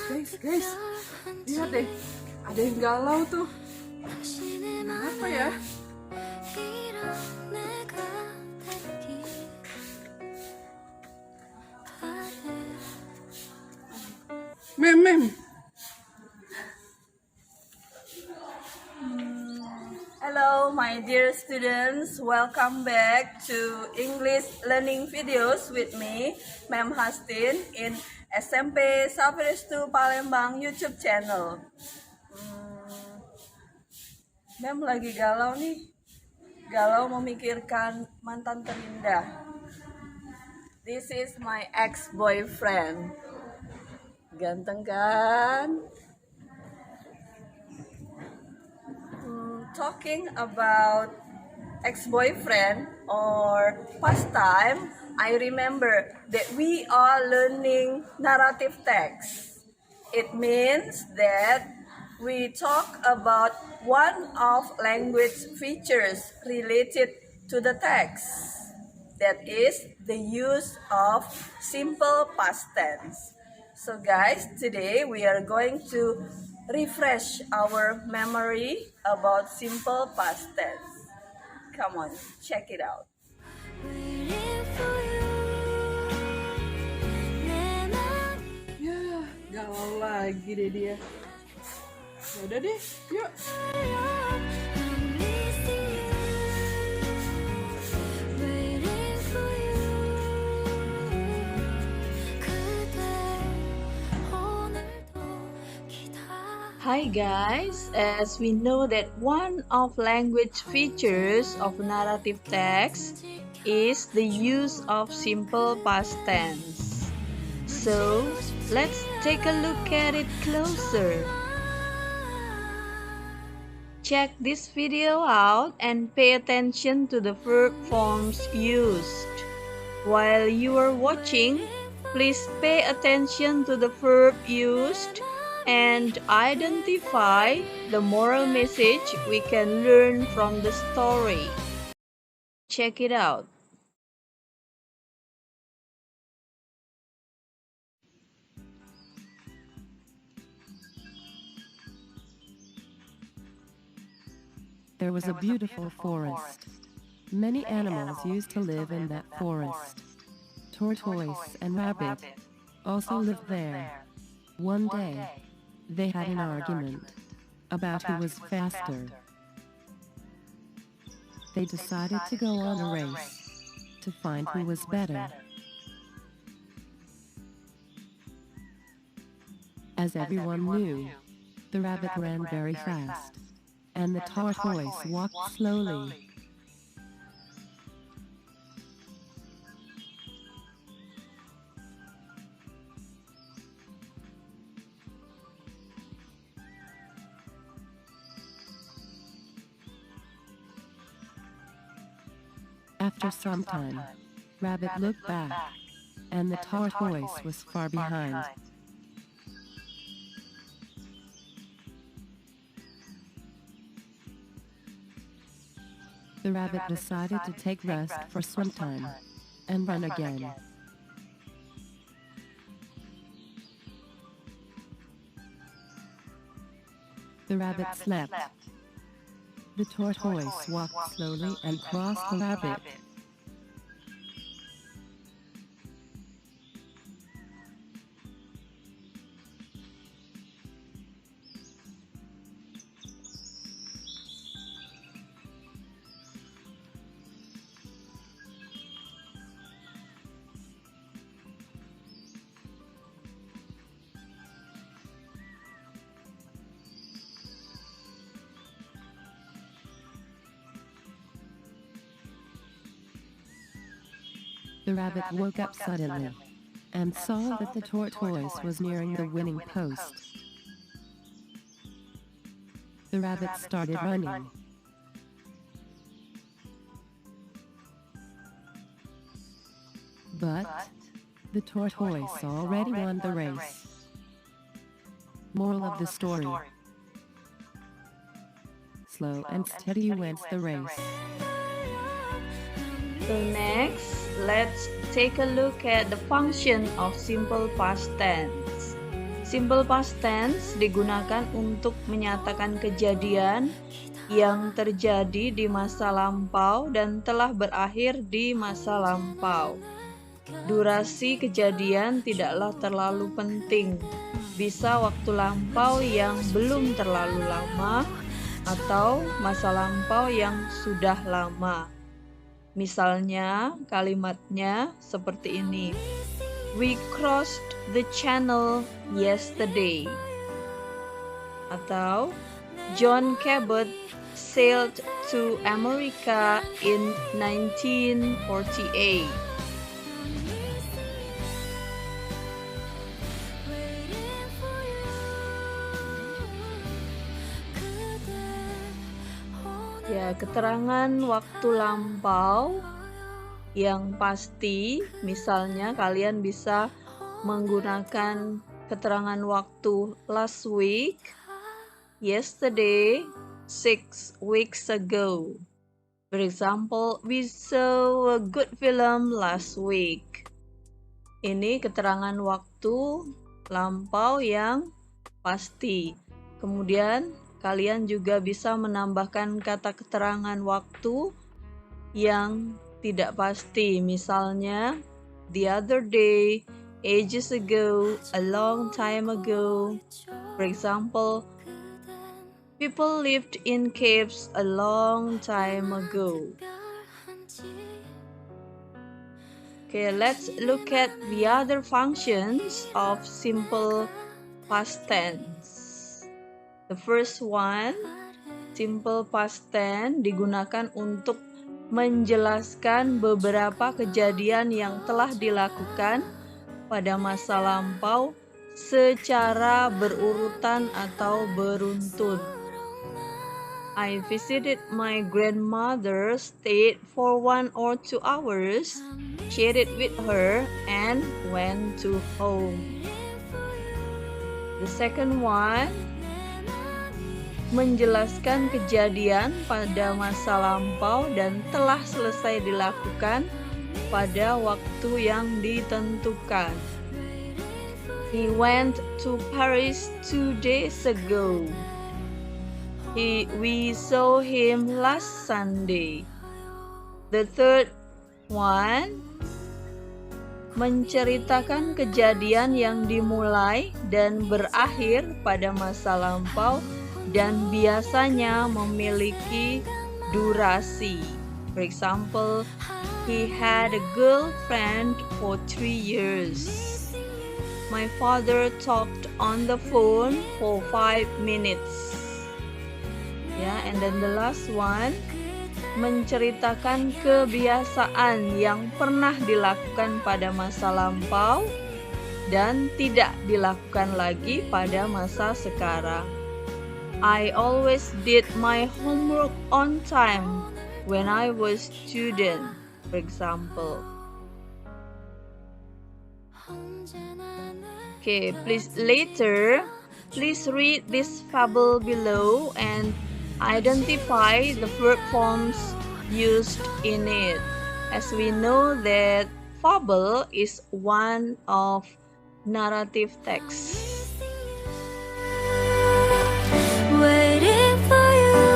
Guys, lihat deh, ada yang galau tuh. Apa ya? Mem. Hello, my dear students. Welcome back to English learning videos with me, Mem Hastin, in SMP Safirestu Palembang YouTube channel. Mem lagi galau nih, galau memikirkan mantan terindah. This is my ex-boyfriend. Ganteng kan? Talking about ex-boyfriend or pastime, I remember that we are learning narrative text. It means that we talk about one of language features related to the text. That is the use of simple past tense. So guys, today we are going to refresh our memory about simple past tense. Come on, check it out. Ya, galau lagi deh dia. Udah deh, yuk. Hi guys, as we know that one of language features of narrative text is the use of simple past tense. So, let's take a look at it closer. Check this video out and pay attention to the verb forms used. While you are watching, please pay attention to the verb used and identify the moral message we can learn from the story. Check it out. There was a beautiful forest. Many animals used to live in that forest. Tortoise and rabbit also lived there. One day, they had an argument about who was faster. They decided to go on a race to find who was better. As everyone knew, the rabbit ran very fast, and the tortoise walked slowly. After some time, Rabbit looked back, and the tortoise was far behind. The rabbit decided to take rest for some time and run again. The rabbit slept. The tortoise walked slowly and crossed the rabbit. The rabbit woke up suddenly and saw that the tortoise was nearing the winning post. The rabbit started running. But the tortoise already won the race. Moral of the story: slow and steady wins the race. So next, let's take a look at the function of simple past tense. Simple past tense digunakan untuk menyatakan kejadian yang terjadi di masa lampau dan telah berakhir di masa lampau. Durasi kejadian tidaklah terlalu penting. Bisa waktu lampau yang belum terlalu lama atau masa lampau yang sudah lama. Misalnya, kalimatnya seperti ini. We crossed the channel yesterday. Atau, John Cabot sailed to America in 1948. Ya, keterangan waktu lampau yang pasti, misalnya kalian bisa menggunakan keterangan waktu last week, yesterday, 6 weeks ago. For example, we saw a good film last week. Ini keterangan waktu lampau yang pasti. Kemudian kalian juga bisa menambahkan kata keterangan waktu yang tidak pasti. Misalnya, the other day, ages ago, a long time ago. For example, people lived in caves a long time ago. Okay, let's look at the other functions of simple past tense. The first one, simple past tense digunakan untuk menjelaskan beberapa kejadian yang telah dilakukan pada masa lampau secara berurutan atau beruntun. I visited my grandmother, stayed for 1 or 2 hours, chatted with her, and went to home. The second one, menjelaskan kejadian pada masa lampau dan telah selesai dilakukan pada waktu yang ditentukan. He went to Paris 2 days ago. We saw him last Sunday. The third one, menceritakan kejadian yang dimulai dan berakhir pada masa lampau dan biasanya memiliki durasi. For example, he had a girlfriend for 3 years. My father talked on the phone for 5 minutes. And then the last one, menceritakan kebiasaan yang pernah dilakukan pada masa lampau dan tidak dilakukan lagi pada masa sekarang. I always did my homework on time when I was student, for example. Okay, please read this fable below and identify the verb forms used in it. As we know that fable is one of narrative text. Waiting for you.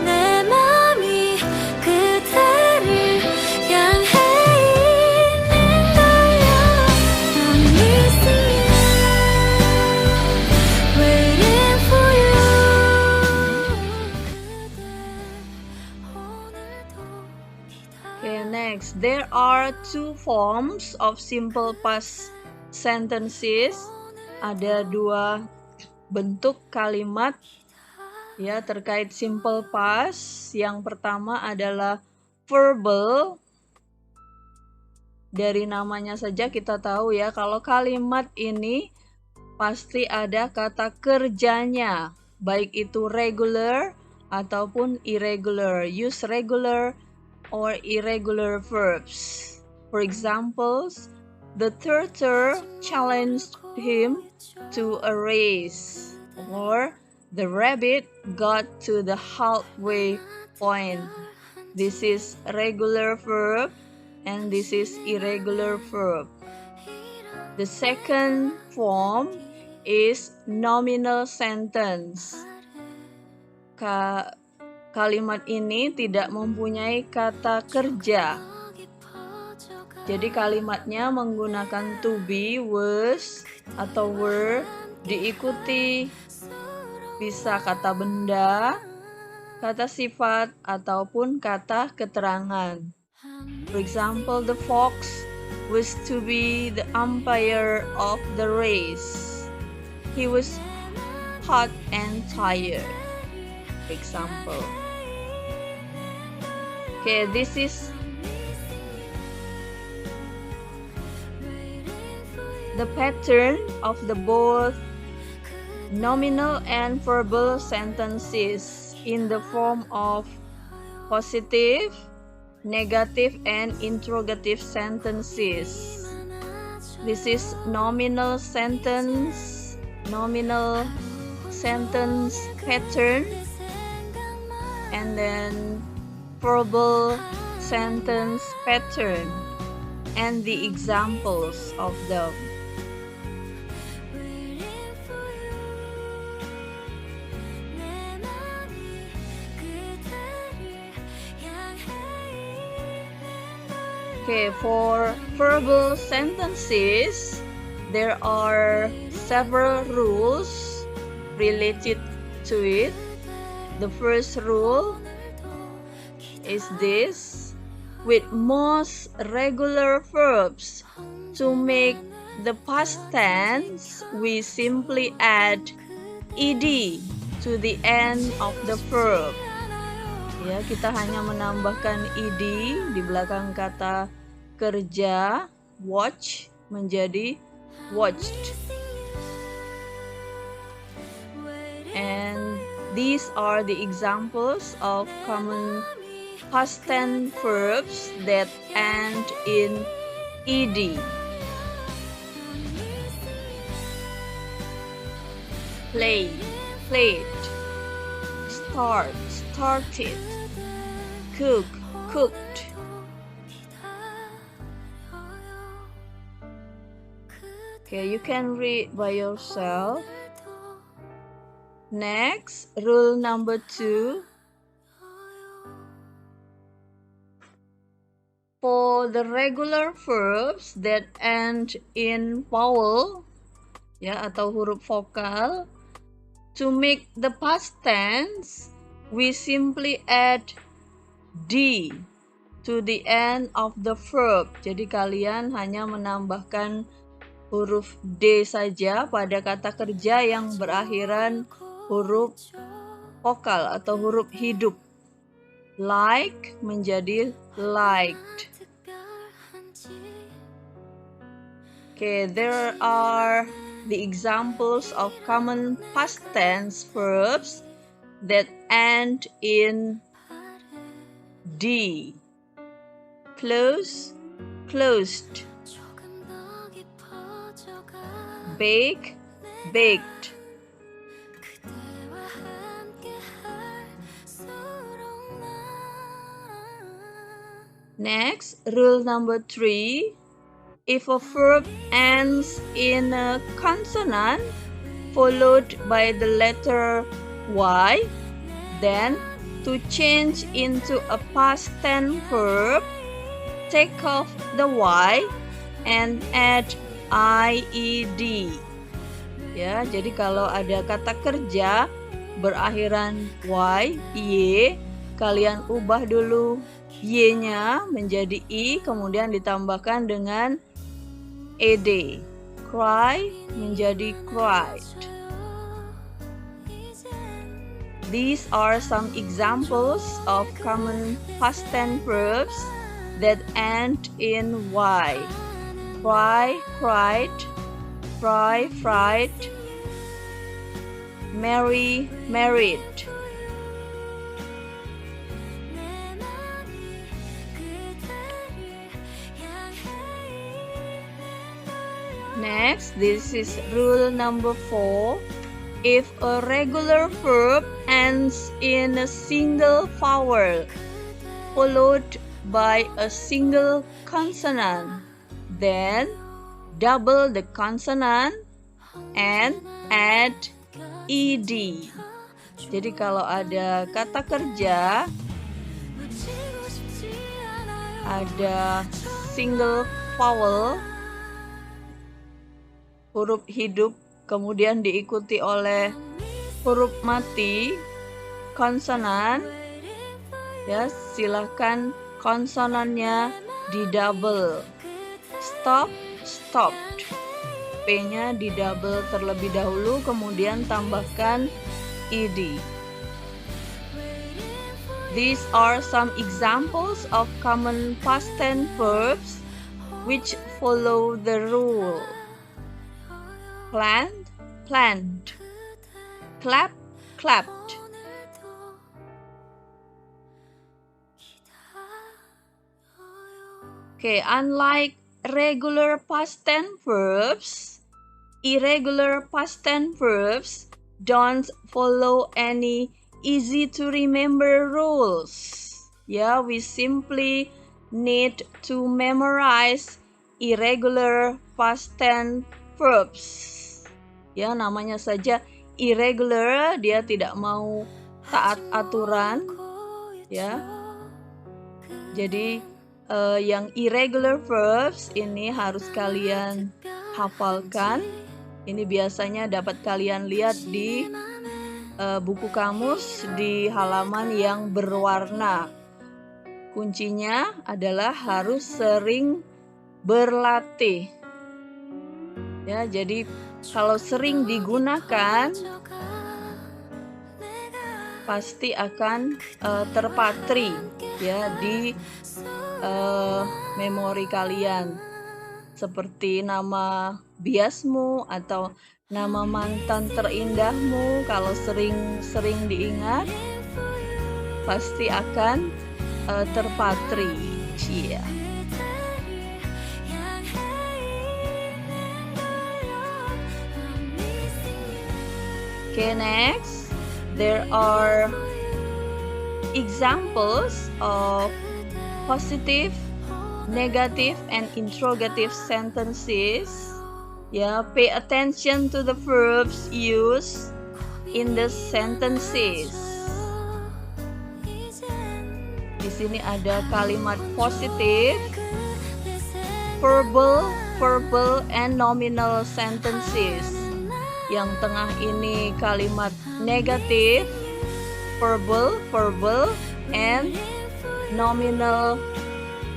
내 맘이 그대를 향해 있는 걸요. I'm missing you. Waiting for you. Okay, next, there are 2 forms of simple past sentences. Ada 2 bentuk kalimat terkait simple past. Yang pertama adalah verbal. Dari namanya saja kita tahu ya, kalau kalimat ini pasti ada kata kerjanya, baik itu regular ataupun irregular. Use regular or irregular verbs. For examples, the turtle challenged him to a race, or the rabbit got to the halfway point. This is regular verb and this is irregular verb. The second form is nominal sentence. Kalimat ini tidak mempunyai kata kerja. Jadi kalimatnya menggunakan to be, was, atau were, diikuti bisa kata benda, kata sifat, ataupun kata keterangan. For example, the fox was to be the umpire of the race. He was hot and tired. Example. Okay, this is the pattern of the both nominal and verbal sentences in the form of positive, negative, and interrogative sentences. This is nominal sentence pattern, and then verbal sentence pattern, and the examples of them. Okay, for verbal sentences, there are several rules related to it. The first rule is this: with most regular verbs, to make the past tense, we simply add ed to the end of the verb. Ya, kita hanya menambahkan ed di belakang kata kerja watch menjadi watched. And these are the examples of common past tense verbs that end in ed. Play, played. Start, started. Cook, cooked. Okay, you can read by yourself. Next, rule number 2. For the regular verbs that end in vowel, ya, atau huruf vokal, to make the past tense, we simply add d to the end of the verb. Jadi kalian hanya menambahkan huruf d saja pada kata kerja yang berakhiran huruf vokal atau huruf hidup. Like menjadi liked. Okay, there are the examples of common past tense verbs that end in D. Close, closed. Bake, baked. Next, rule number 3. If a verb ends in a consonant followed by the letter Y, then to change into a past tense verb, take off the Y and add IED. Ya, jadi kalau ada kata kerja berakhiran Y, Y, kalian ubah dulu Y-nya menjadi I, kemudian ditambahkan dengan ED. Cry menjadi cried. These are some examples of common past tense verbs that end in Y. Cry, cried. Fry, fried. Marry, married. Next, this is rule number 4. If a regular verb ends in a single vowel followed by a single consonant, then double the consonant and add ed. Jadi kalau ada kata kerja, ada single vowel, huruf hidup, kemudian diikuti oleh huruf mati, konsonan, ya silahkan konsonannya di double. Stop, stopped. P-nya di double terlebih dahulu, kemudian tambahkan ed. These are some examples of common past tense verbs which follow the rule. Planned, planned. Clap, clapped. Okay, unlike regular past tense verbs, irregular past tense verbs don't follow any easy to remember rules. Yeah, we simply need to memorize irregular past tense verbs. Ya, namanya saja irregular, dia tidak mau taat aturan. Ya, jadi yang irregular verbs ini harus kalian hafalkan. Ini biasanya dapat kalian lihat di buku kamus di halaman yang berwarna. Kuncinya adalah harus sering berlatih. Ya, jadi kalau sering digunakan pasti akan terpatri ya di memori kalian, seperti nama biasmu atau nama mantan terindahmu. Kalau sering diingat pasti akan terpatri. Cia. Okay, next there are examples of positive, negative, and interrogative sentences. Yeah, pay attention to the verbs used in the sentences. Di sini ada kalimat positif, verbal, and nominal sentences. Yang tengah ini kalimat negatif, verbal, and nominal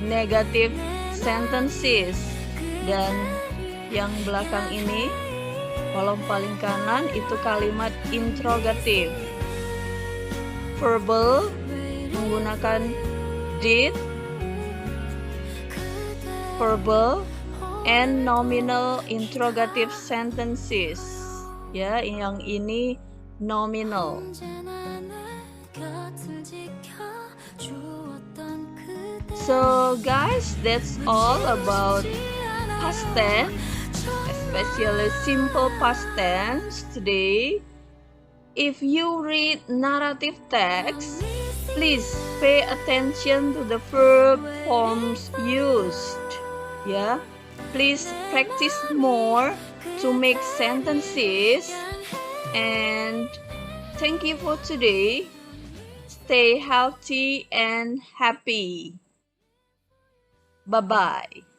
negative sentences. Dan yang belakang ini, kolom paling kanan itu kalimat interrogatif. Verbal menggunakan did, verbal, and nominal interrogative sentences. Ya, yang ini nominal. So guys, that's all about past tense, especially simple past tense today. If you read narrative text, please pay attention to the verb forms used. Yeah, please practice more to make sentences. And thank you for today. Stay healthy and happy. Bye-bye.